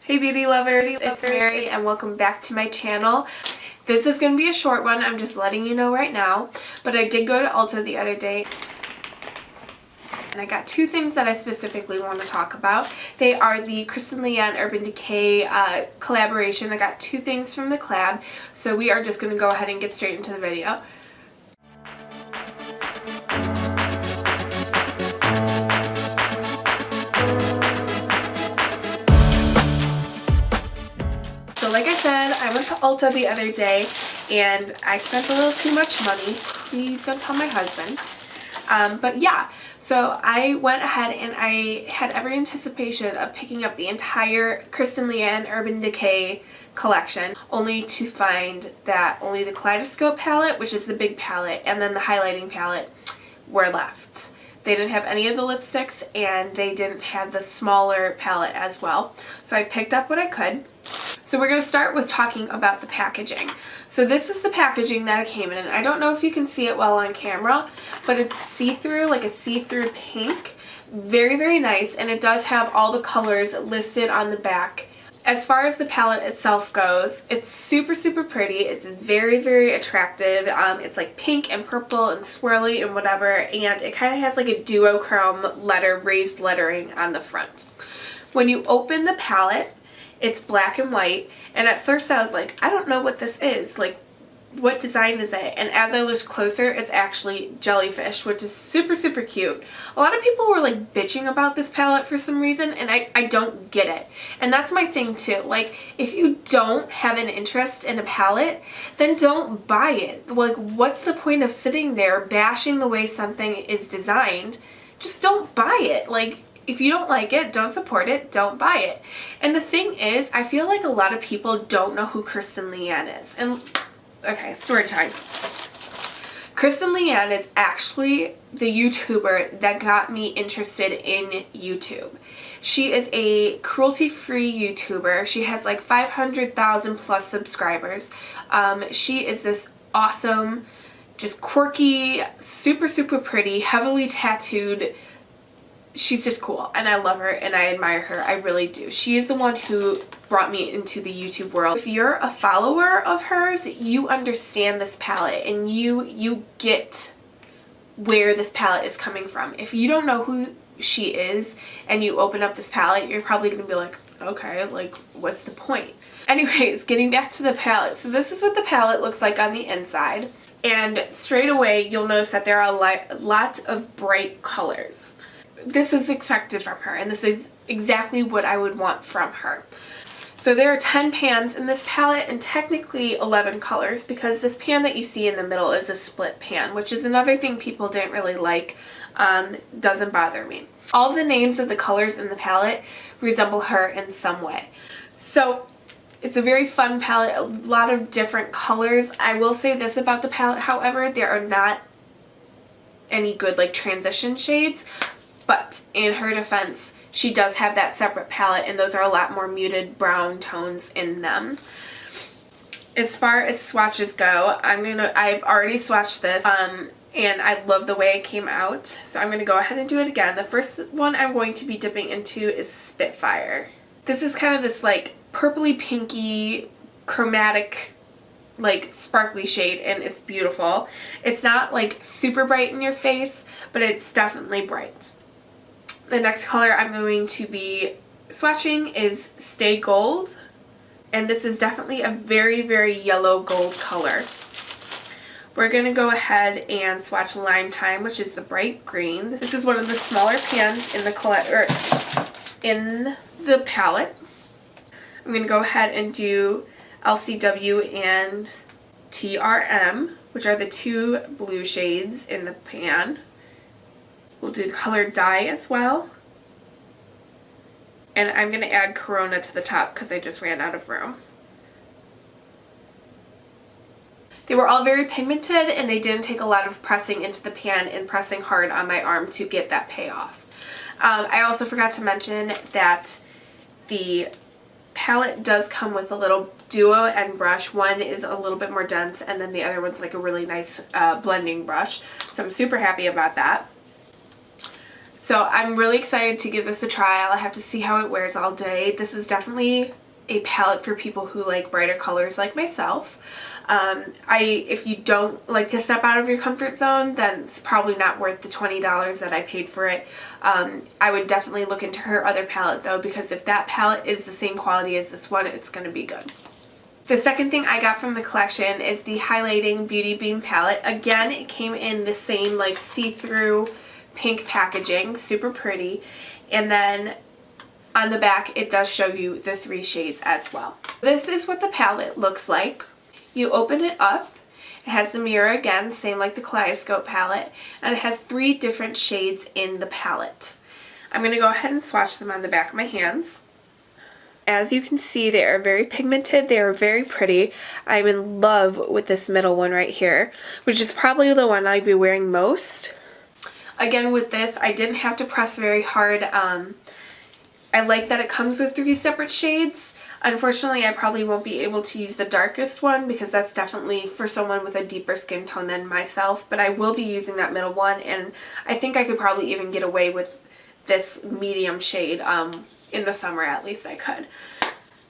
Hey beauty lovers, it's Mary and welcome back to my channel. This is going to be a short one, I'm just letting you know right now, but I did go to Ulta the other day and I got two things that I specifically want to talk about. They are the Kristen Leanne Urban Decay collaboration. I got two things from the collab, so we are just going to go ahead and get straight into the video. So like I said, I went to Ulta the other day and I spent a little too much money. Please don't tell my husband. But yeah, so I went ahead and I had every anticipation of picking up the entire Kristen Leanne Urban Decay collection, only to find that only the Kaleidoscope palette, which is the big palette, and then the highlighting palette were left. They didn't have any of the lipsticks and they didn't have the smaller palette as well. So I picked up what I could. So we're going to start with talking about the packaging. So this is the packaging that it came in, and I don't know if you can see it well on camera, but it's see-through, like a see-through pink. Very, very nice, and it does have all the colors listed on the back. As far as the palette itself goes, it's super, super pretty. It's very, very attractive. It's like pink and purple and swirly and whatever, and it kind of has like a duochrome raised lettering on the front. When you open the palette, it's black and white, and at first I was like, I don't know what this is, like what design is it? And as I looked closer, it's actually jellyfish, which is super, super cute. A lot of people were like bitching about this palette for some reason, and I don't get it. And that's my thing too. Like, if you don't have an interest in a palette, then don't buy it. Like, what's the point of sitting there bashing the way something is designed? Just don't buy it. Like, if you don't like it, don't support it, don't buy it. And the thing is, I feel like a lot of people don't know who Kristen Leanne is. And, okay, story time. Kristen Leanne is actually the YouTuber that got me interested in YouTube. She is a cruelty-free YouTuber. She has like 500,000 plus subscribers. She is this awesome, just quirky, super, super pretty, heavily tattooed. She's just cool, and I love her and I admire her. I really do. She is the one who brought me into the YouTube world. If you're a follower of hers, you understand this palette and you get where this palette is coming from. If you don't know who she is and you open up this palette, you're probably going to be like, okay, like what's the point? Anyways, getting back to the palette. So this is what the palette looks like on the inside, and straight away you'll notice that there are a lot of bright colors. This is expected from her, and this is exactly what I would want from her. So there are 10 pans in this palette, and technically 11 colors, because this pan that you see in the middle is a split pan, which is another thing people didn't really like. Doesn't bother me. All the names of the colors in the palette resemble her in some way. So it's a very fun palette, a lot of different colors. I will say this about the palette, however, there are not any good like transition shades. But in her defense, she does have that separate palette, and those are a lot more muted brown tones in them. As far as swatches go, I've already swatched this, and I love the way it came out. So I'm going to go ahead and do it again. The first one I'm going to be dipping into is Spitfire. This is kind of this like purpley pinky chromatic like sparkly shade, and it's beautiful. It's not like super bright in your face, but it's definitely bright. The next color I'm going to be swatching is Stay Gold, and this is definitely a very, very yellow gold color. We're going to go ahead and swatch Lime Time, which is the bright green. This is one of the smaller pans in the palette. I'm going to go ahead and do LCW and TRM, which are the two blue shades in the pan. We'll do the color Dye as well. And I'm going to add Corona to the top because I just ran out of room. They were all very pigmented, and they didn't take a lot of pressing into the pan and pressing hard on my arm to get that payoff. I also forgot to mention that the palette does come with a little duo end brush. One is a little bit more dense, and then the other one's like a really nice blending brush. So I'm super happy about that. So I'm really excited to give this a try. I'll have to see how it wears all day. This is definitely a palette for people who like brighter colors like myself. If you don't like to step out of your comfort zone, then it's probably not worth the $20 that I paid for it. I would definitely look into her other palette though, because if that palette is the same quality as this one, it's going to be good. The second thing I got from the collection is the Highlighting Beauty Beam palette. Again, it came in the same like see-through pink packaging, super pretty, and then on the back it does show you the 3 shades as well. This is what the palette looks like. You open it up, it has the mirror again, same like the Kaleidoscope palette, and it has 3 different shades in the palette. I'm going to go ahead and swatch them on the back of my hands. As you can see, they are very pigmented, they are very pretty. I'm in love with this middle one right here, which is probably the one I'd be wearing most. Again, with this, I didn't have to press very hard. I like that it comes with 3 separate shades. Unfortunately, I probably won't be able to use the darkest one because that's definitely for someone with a deeper skin tone than myself, but I will be using that middle one, and I think I could probably even get away with this medium shade. In the summer at least I could.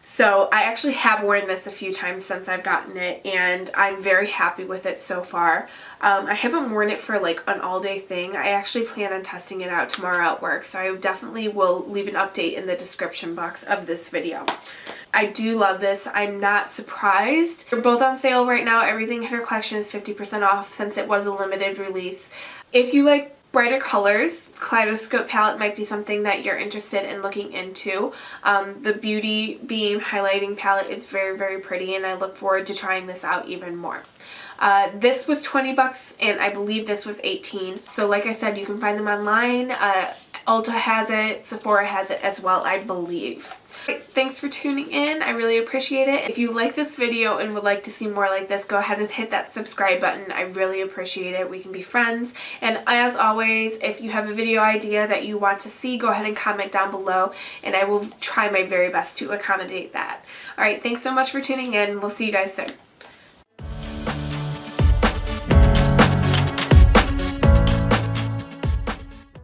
So I actually have worn this a few times since I've gotten it, and I'm very happy with it so far. I haven't worn it for like an all-day thing. I actually plan on testing it out tomorrow at work, so I definitely will leave an update in the description box of this video. I do love this. I'm not surprised. They're both on sale right now. Everything in her collection is 50% off since it was a limited release. If you like brighter colors, Kaleidoscope palette might be something that you're interested in looking into. The Beauty Beam Highlighting palette is very, very pretty, and I look forward to trying this out even more. This was 20 bucks, and I believe this was 18. So like I said, you can find them online. Ulta has it, Sephora has it as well, I believe. Thanks for tuning in. I really appreciate it. If you like this video and would like to see more like this, go ahead and hit that subscribe button. I really appreciate it. We can be friends. And as always, if you have a video idea that you want to see, go ahead and comment down below, and I will try my very best to accommodate that. Alright, thanks so much for tuning in. We'll see you guys soon.